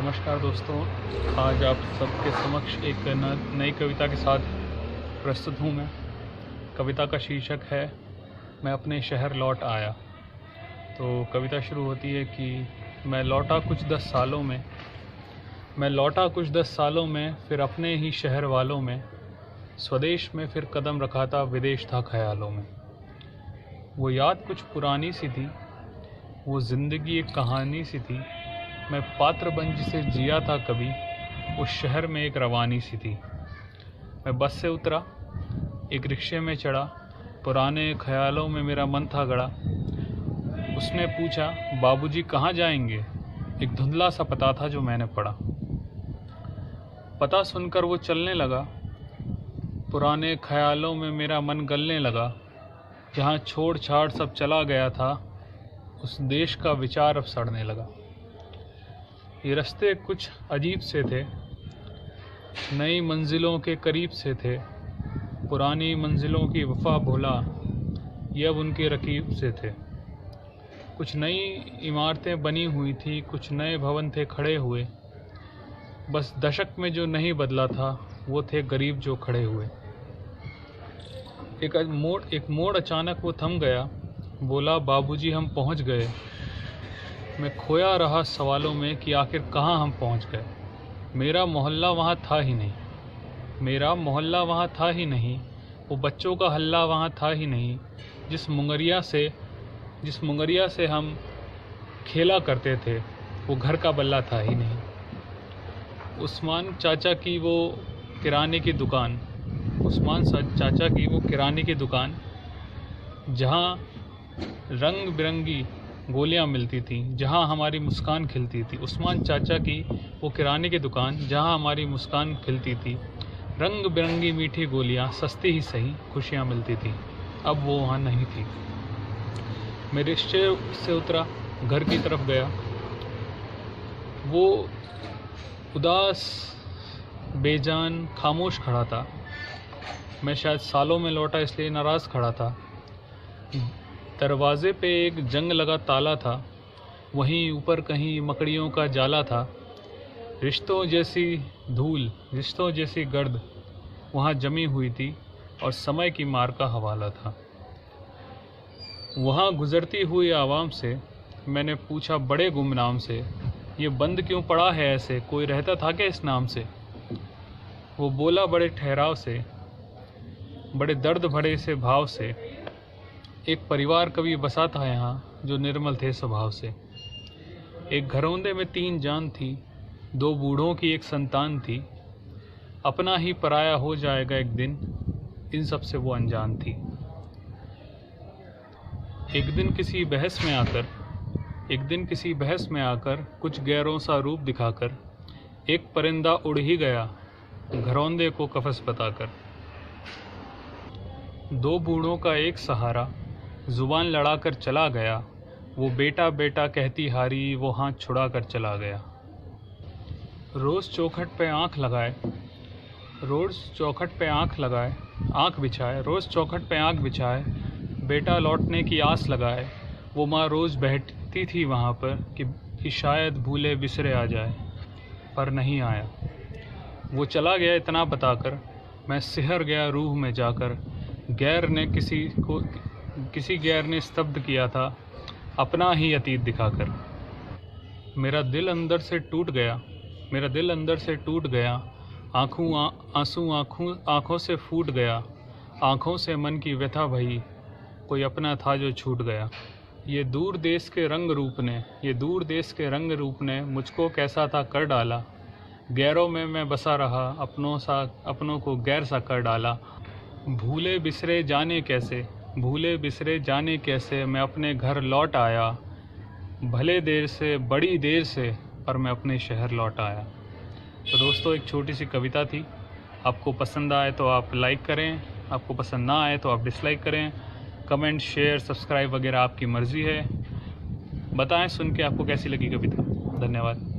नमस्कार दोस्तों, आज आप सबके समक्ष एक नई कविता के साथ प्रस्तुत हूँ मैं। कविता का शीर्षक है मैं अपने शहर लौट आया। तो कविता शुरू होती है कि मैं लौटा कुछ 10 सालों में फिर अपने ही शहर वालों में, स्वदेश में फिर कदम रखा था विदेश था ख्यालों में। वो याद कुछ पुरानी सी थी, वो ज़िंदगी एक कहानी सी थी। मैं पात्र बन जिसे जिया था कभी, उस शहर में एक रवानी सी थी। मैं बस से उतरा, एक रिक्शे में चढ़ा, पुराने ख्यालों में मेरा मन था गड़ा। उसने पूछा बाबूजी कहाँ जाएंगे, एक धुंधला सा पता था जो मैंने पढ़ा। पता सुनकर वो चलने लगा, पुराने ख्यालों में मेरा मन गलने लगा। जहाँ छोड़ छाड़ सब चला गया था, उस देश का विचार अब सड़ने लगा। ये रास्ते कुछ अजीब से थे, नई मंजिलों के करीब से थे। पुरानी मंजिलों की वफा भूला, ये अब उनके रकीब से थे। कुछ नई इमारतें बनी हुई थी, कुछ नए भवन थे खड़े हुए। बस दशक में जो नहीं बदला था, वो थे गरीब जो खड़े हुए। एक मोड़ अचानक वो थम गया, बोला बाबूजी हम पहुंच गए। मैं खोया रहा सवालों में कि आखिर कहाँ हम पहुँच गए। मेरा मोहल्ला वहाँ था ही नहीं, वो बच्चों का हल्ला वहाँ था ही नहीं। जिस मुंगरिया से हम खेला करते थे, वो घर का बल्ला था ही नहीं। उस्मान चाचा की वो किराने की दुकान, जहाँ रंग बिरंगी गोलियां मिलती थी, जहां हमारी मुस्कान खिलती थी। उस्मान चाचा की वो किराने की दुकान, जहां हमारी मुस्कान खिलती थी। रंग बिरंगी मीठी गोलियां, सस्ती ही सही खुशियां मिलती थी। अब वो वहाँ नहीं थी। मैं रिक्शे से उतरा, घर की तरफ गया। वो उदास बेजान खामोश खड़ा था। मैं शायद सालों में लौटा इसलिए नाराज़ खड़ा था। दरवाजे पे एक जंग लगा ताला था, वहीं ऊपर कहीं मकड़ियों का जाला था। रिश्तों जैसी गर्द वहाँ जमी हुई थी, और समय की मार का हवाला था। वहाँ गुज़रती हुई आवाम से मैंने पूछा बड़े गुमनाम से, ये बंद क्यों पड़ा है ऐसे, कोई रहता था क्या इस नाम से। वो बोला बड़े ठहराव से, बड़े दर्द भरे से भाव से, एक परिवार कभी बसा था यहाँ जो निर्मल थे स्वभाव से। एक घरौंदे में 3 जान थी, 2 बूढ़ों की एक संतान थी। अपना ही पराया हो जाएगा एक दिन, इन सब से वो अनजान थी। एक दिन किसी बहस में आकर कुछ गैरों सा रूप दिखाकर, एक परिंदा उड़ ही गया घरौंदे को कफस बताकर। 2 बूढ़ों का एक सहारा, जुबान लड़ाकर चला गया। वो बेटा बेटा कहती हारी, वो हाथ छुड़ा कर चला गया। रोज़ चौखट पे आँख बिछाए, बेटा लौटने की आस लगाए। वो माँ रोज़ बैठती थी वहाँ पर कि शायद भूले बिसरे आ जाए, पर नहीं आया। वो चला गया इतना बताकर, मैं सिहर गया रूह में जाकर। किसी गैर ने स्तब्ध किया था अपना ही अतीत दिखाकर। मेरा दिल अंदर से टूट गया, आँखों से फूट गया। आँखों से मन की व्यथा भई, कोई अपना था जो छूट गया। ये दूर देश के रंग रूप ने मुझको कैसा था कर डाला। गैरों में मैं बसा रहा, अपनों को गैर सा कर डाला। भूले बिसरे जाने कैसे मैं अपने घर लौट आया। भले देर से, बड़ी देर से, पर मैं अपने शहर लौट आया। तो दोस्तों, एक छोटी सी कविता थी। आपको पसंद आए तो आप लाइक करें, आपको पसंद ना आए तो आप डिसलाइक करें। कमेंट, शेयर, सब्सक्राइब वगैरह आपकी मर्ज़ी है। बताएं सुन के आपको कैसी लगी कविता। धन्यवाद।